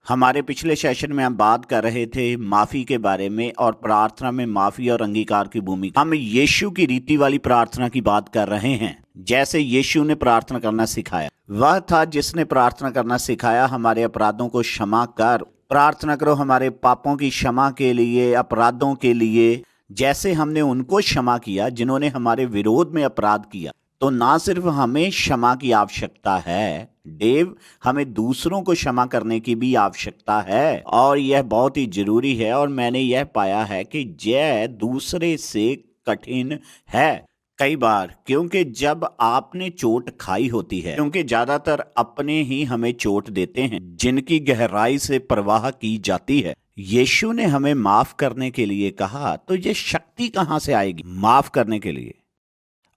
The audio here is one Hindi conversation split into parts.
हमारे पिछले सेशन में हम बात कर रहे थे माफ़ी के बारे में और प्रार्थना में माफ़ी और अंगीकार की भूमिका। हम यीशु की रीति वाली प्रार्थना की बात कर रहे हैं, जैसे यीशु ने प्रार्थना करना सिखाया। वह था जिसने प्रार्थना करना सिखाया, हमारे अपराधों को क्षमा कर। प्रार्थना करो हमारे पापों की क्षमा के लिए, अपराधों के लिए, जैसे हमने उनको क्षमा किया जिन्होंने हमारे विरोध में अपराध किया। तो ना सिर्फ हमें क्षमा की आवश्यकता है देव, हमें दूसरों को क्षमा करने की भी आवश्यकता है, और यह बहुत ही जरूरी है। और मैंने यह पाया है कि यह दूसरे से कठिन है कई बार, क्योंकि जब आपने चोट खाई होती है, क्योंकि ज्यादातर अपने ही हमें चोट देते हैं जिनकी गहराई से परवाह की जाती है। यीशु ने हमें माफ करने के लिए कहा, तो यह शक्ति कहां से आएगी माफ करने के लिए?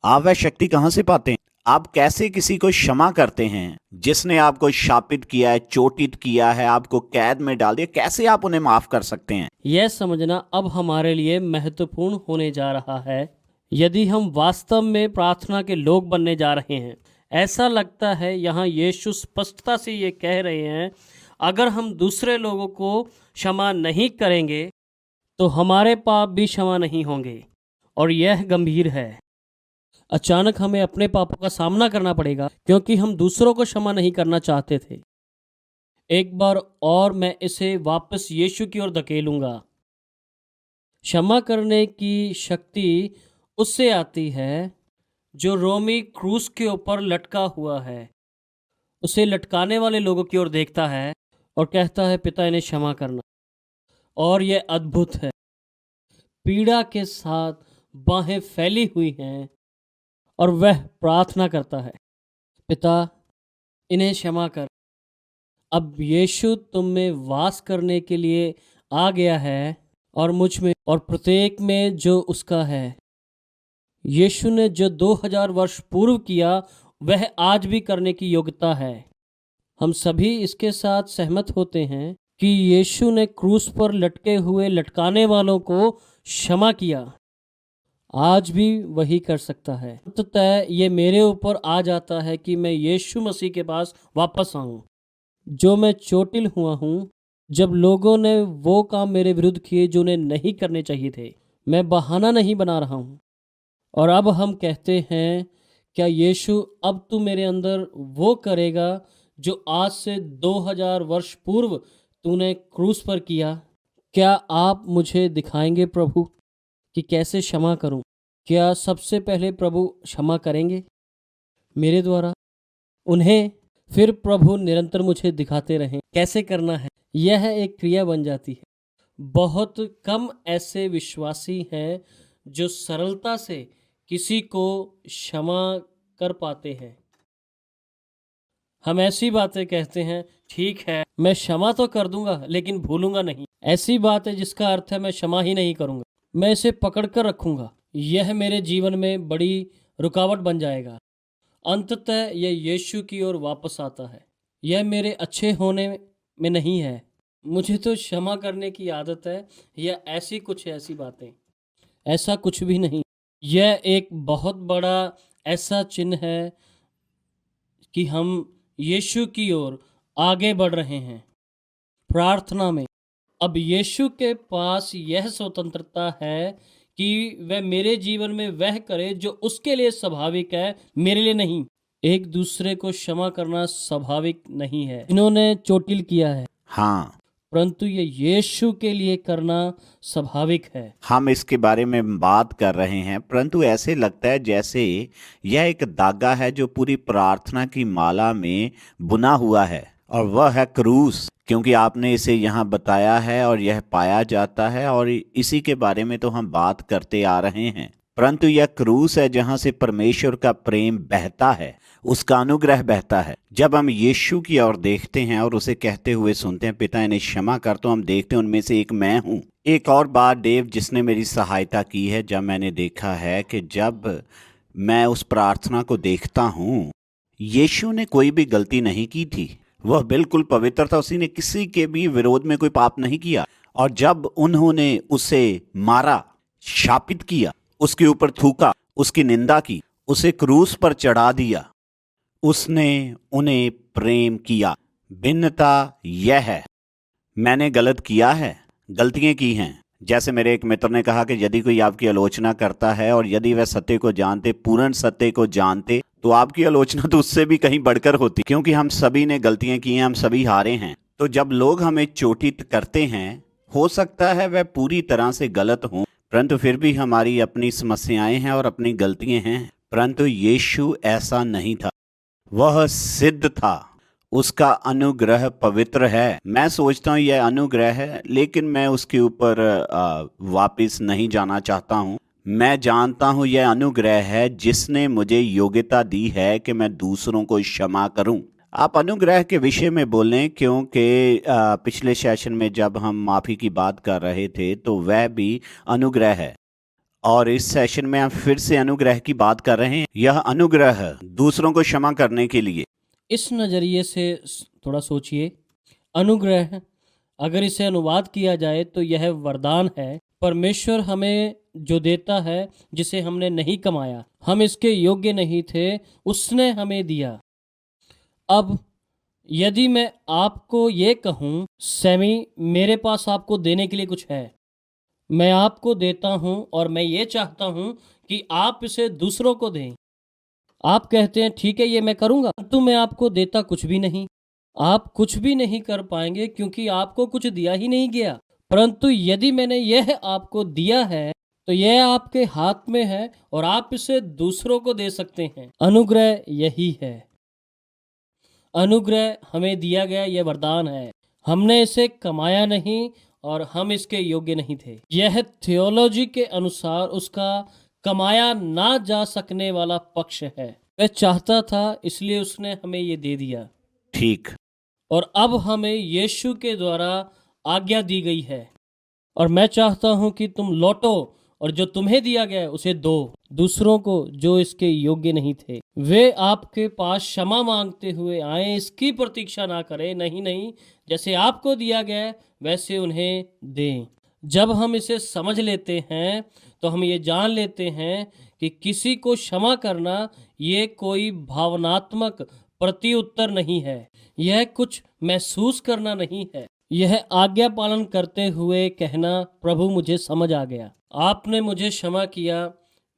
आप वह शक्ति कहां से पाते हैं? आप कैसे किसी को क्षमा करते हैं जिसने आपको शापित किया है, चोटित किया है, आपको कैद में डाल दिया? कैसे आप उन्हें माफ कर सकते हैं? यह समझना अब हमारे लिए महत्वपूर्ण होने जा रहा है। यदि हम वास्तव में प्रार्थना के लोग बनने जा रहे हैं, ऐसा लगता है यहाँ यीशु स्पष्टता से ये कह रहे हैं, अगर हम दूसरे लोगों को क्षमा नहीं करेंगे तो हमारे पाप भी क्षमा नहीं होंगे। और यह गंभीर है। अचानक हमें अपने पापों का सामना करना पड़ेगा क्योंकि हम दूसरों को क्षमा नहीं करना चाहते थे। एक बार और मैं इसे वापस यीशु की ओर धकेलूंगा। क्षमा करने की शक्ति उससे आती है जो रोमी क्रूस के ऊपर लटका हुआ है, उसे लटकाने वाले लोगों की ओर देखता है और कहता है, पिता इन्हें क्षमा करना। और यह अद्भुत है। पीड़ा के साथ बाहें फैली हुई हैं और वह प्रार्थना करता है, पिता इन्हें क्षमा कर। अब यीशु तुम में वास करने के लिए आ गया है और मुझ में और प्रत्येक में जो उसका है। यीशु ने जो 2000 वर्ष पूर्व किया वह आज भी करने की योग्यता है। हम सभी इसके साथ सहमत होते हैं कि यीशु ने क्रूस पर लटके हुए लटकाने वालों को क्षमा किया, आज भी वही कर सकता है। अंततः ये मेरे ऊपर आ जाता है कि मैं यीशु मसीह के पास वापस आऊं। जो मैं चोटिल हुआ हूं, जब लोगों ने वो काम मेरे विरुद्ध किए जो उन्हें नहीं करने चाहिए थे। मैं बहाना नहीं बना रहा हूं। और अब हम कहते हैं, क्या यीशु अब तू मेरे अंदर वो करेगा जो आज से 2000 वर्ष पूर्व तूने क्रूस पर किया? क्या आप मुझे दिखाएंगे प्रभु कि कैसे क्षमा करूं? क्या सबसे पहले प्रभु क्षमा करेंगे मेरे द्वारा उन्हें? फिर प्रभु निरंतर मुझे दिखाते रहें कैसे करना है। यह एक क्रिया बन जाती है। बहुत कम ऐसे विश्वासी हैं जो सरलता से किसी को क्षमा कर पाते हैं। हम ऐसी बातें कहते हैं, ठीक है मैं क्षमा तो कर दूंगा लेकिन भूलूंगा नहीं। ऐसी बात है जिसका अर्थ है मैं क्षमा ही नहीं करूंगा, मैं इसे पकड़ कर रखूंगा, यह मेरे जीवन में बड़ी रुकावट बन जाएगा। अंततः यह यीशु की ओर वापस आता है। यह मेरे अच्छे होने में नहीं है, मुझे तो क्षमा करने की आदत है, या ऐसी बातें, ऐसा कुछ भी नहीं। यह एक बहुत बड़ा ऐसा चिन्ह है कि हम यीशु की ओर आगे बढ़ रहे हैं प्रार्थना में। अब यीशु के पास यह स्वतंत्रता है कि वह मेरे जीवन में वह करे जो उसके लिए स्वाभाविक है, मेरे लिए नहीं। एक दूसरे को क्षमा करना स्वाभाविक नहीं है इन्होंने चोटिल किया है, हाँ, परंतु ये यीशु के लिए करना स्वाभाविक है। हम इसके बारे में बात कर रहे हैं, परंतु ऐसे लगता है जैसे यह एक धागा है जो पूरी प्रार्थना की माला में बुना हुआ है, और वह है क्रूस। क्योंकि आपने इसे यहाँ बताया है और यह पाया जाता है, और इसी के बारे में तो हम बात करते आ रहे हैं। परंतु यह क्रूस है जहाँ से परमेश्वर का प्रेम बहता है, उसका अनुग्रह बहता है। जब हम यीशु की ओर देखते हैं और उसे कहते हुए सुनते हैं, पिता इन्हें क्षमा कर, तो हम देखते हैं उनमें से एक मैं हूँ। एक और बात देव जिसने मेरी सहायता की है, जब मैंने देखा है कि जब मैं उस प्रार्थना को देखता हूँ, यीशु ने कोई भी गलती नहीं की थी, वह बिल्कुल पवित्र था, उसी ने किसी के भी विरोध में कोई पाप नहीं किया। और जब उन्होंने उसे मारा, शापित किया, उसके ऊपर थूका, उसकी निंदा की, उसे क्रूस पर चढ़ा दिया, उसने उन्हें प्रेम किया। भिन्नता यह है मैंने गलत किया है, गलतियां की हैं। जैसे मेरे एक मित्र ने कहा कि यदि कोई आपकी आलोचना करता है और यदि वह सत्य को जानते, पूर्ण सत्य को जानते, तो आपकी आलोचना तो उससे भी कहीं बढ़कर होती, क्योंकि हम सभी ने गलतियां की हैं, हम सभी हारे हैं। तो जब लोग हमें चोटित करते हैं, हो सकता है वह पूरी तरह से गलत हों, परंतु फिर भी हमारी अपनी समस्याएं हैं और अपनी गलतियां हैं। परंतु यीशु ऐसा नहीं था, वह सिद्ध था, उसका अनुग्रह पवित्र है। मैं सोचता हूँ यह अनुग्रह है, लेकिन मैं उसके ऊपर वापस नहीं जाना चाहता हूँ। मैं जानता हूँ यह अनुग्रह है जिसने मुझे योग्यता दी है कि मैं दूसरों को क्षमा करूँ। आप अनुग्रह के विषय में बोलें, क्योंकि पिछले सेशन में जब हम माफ़ी की बात कर रहे थे तो वह भी अनुग्रह है, और इस सेशन में हम फिर से अनुग्रह की बात कर रहे हैं। यह अनुग्रह दूसरों को क्षमा करने के लिए। इस नज़रिए से थोड़ा सोचिए। अनुग्रह अगर इसे अनुवाद किया जाए तो यह वरदान है, परमेश्वर हमें जो देता है जिसे हमने नहीं कमाया, हम इसके योग्य नहीं थे, उसने हमें दिया। अब यदि मैं आपको ये कहूँ, सैमी मेरे पास आपको देने के लिए कुछ है, मैं आपको देता हूँ और मैं ये चाहता हूँ कि आप इसे दूसरों को दें। आप कहते हैं ठीक है ये मैं करूँगा, तो मैं आपको देता कुछ भी नहीं। आप कुछ भी नहीं कर पाएंगे क्योंकि आपको कुछ दिया ही नहीं गया। परंतु यदि मैंने यह आपको दिया है तो यह आपके हाथ में है और आप इसे दूसरों को दे सकते हैं। अनुग्रह यही है। अनुग्रह हमें दिया गया यह वरदान है, हमने इसे कमाया नहीं और हम इसके योग्य नहीं थे। यह थियोलॉजी के अनुसार उसका कमाया ना जा सकने वाला पक्ष है। वह चाहता था इसलिए उसने हमें ये दे दिया। ठीक। और अब हमें यीशु के द्वारा आज्ञा दी गई है और मैं चाहता हूं कि तुम लौटो और जो तुम्हें दिया गया है उसे दो दूसरों को जो इसके योग्य नहीं थे। वे आपके पास क्षमा मांगते हुए आए, इसकी प्रतीक्षा ना करें। नहीं, जैसे आपको दिया गया है वैसे उन्हें दें। जब हम इसे समझ लेते हैं तो हम ये जान लेते हैं कि किसी को क्षमा करना ये कोई भावनात्मक प्रत्युत्तर नहीं है, यह कुछ महसूस करना नहीं है, यह आज्ञा पालन करते हुए कहना, प्रभु मुझे समझ आ गया, आपने मुझे क्षमा किया,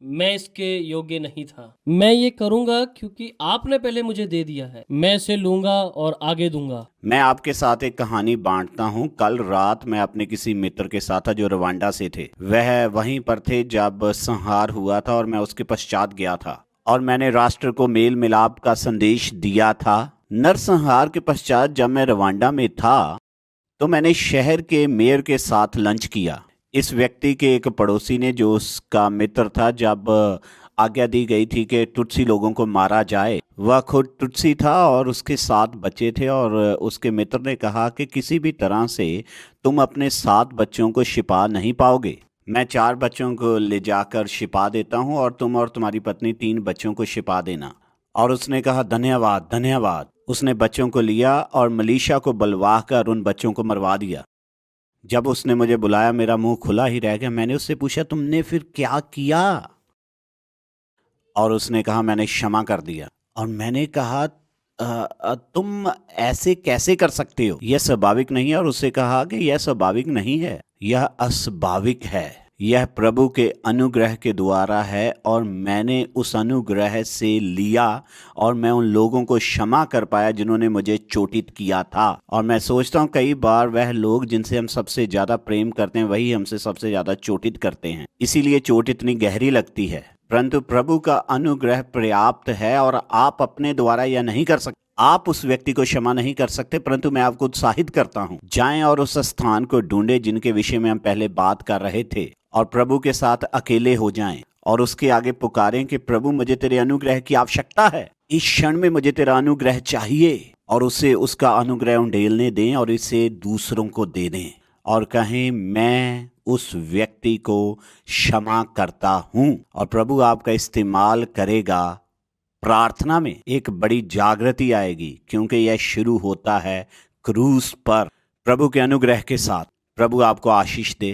मैं इसके योग्य नहीं था, मैं ये करूंगा क्योंकि आपने पहले मुझे दे दिया है, मैं इसे लूंगा और आगे दूंगा। मैं आपके साथ एक कहानी बांटता हूँ। कल रात मैं अपने किसी मित्र के साथ था जो रवांडा से थे। वह वहीं पर थे जब संहार हुआ था और मैं उसके पश्चात गया था और मैंने राष्ट्र को मेल मिलाप का संदेश दिया था। नरसंहार के पश्चात जब मैं रवांडा में था तो मैंने शहर के मेयर के साथ लंच किया। इस व्यक्ति के एक पड़ोसी ने, जो उसका मित्र था, जब आज्ञा दी गई थी कि टुत्सी लोगों को मारा जाए, वह खुद टुत्सी था और उसके 7 बच्चे थे और उसके मित्र ने कहा कि किसी भी तरह से तुम अपने 7 बच्चों को छिपा नहीं पाओगे, मैं 4 बच्चों को ले जाकर छिपा देता हूँ और तुम और तुम्हारी पत्नी 3 बच्चों को छिपा देना। और उसने कहा धन्यवाद धन्यवाद। उसने बच्चों को लिया और मलीशा को बुलवा कर उन बच्चों को मरवा दिया। जब उसने मुझे बुलाया मेरा मुंह खुला ही रह गया। मैंने उससे पूछा तुमने फिर क्या किया? और उसने कहा मैंने क्षमा कर दिया। और मैंने कहा तुम ऐसे कैसे कर सकते हो, यह स्वाभाविक नहीं है। और उससे कहा कि यह स्वाभाविक नहीं है, यह अस्वाभाविक है, यह प्रभु के अनुग्रह के द्वारा है और मैंने उस अनुग्रह से लिया और मैं उन लोगों को क्षमा कर पाया जिन्होंने मुझे चोटित किया था। और मैं सोचता हूँ कई बार वह लोग जिनसे हम सबसे ज़्यादा प्रेम करते हैं वही हमसे सबसे ज़्यादा चोटित करते हैं, इसीलिए चोट इतनी गहरी लगती है। परंतु प्रभु का अनुग्रह पर्याप्त है और आप अपने द्वारा यह नहीं कर सकते। आप उस व्यक्ति को क्षमा नहीं कर सकते, परंतु मैं आपको उत्साहित करता हूँ, जाएं और उस स्थान को ढूंढें जिनके विषय में हम पहले बात कर रहे थे और प्रभु के साथ अकेले हो जाएं और उसके आगे पुकारें कि प्रभु मुझे तेरे अनुग्रह की आवश्यकता है, इस क्षण में मुझे तेरा अनुग्रह चाहिए। और उसे उसका अनुग्रह उंडेलने दें और इसे दूसरों को दे दें और कहें मैं उस व्यक्ति को क्षमा करता हूँ। और प्रभु आपका इस्तेमाल करेगा। प्रार्थना में एक बड़ी जागृति आएगी क्योंकि यह शुरू होता है क्रूस पर प्रभु के अनुग्रह के साथ। प्रभु आपको आशीष दे।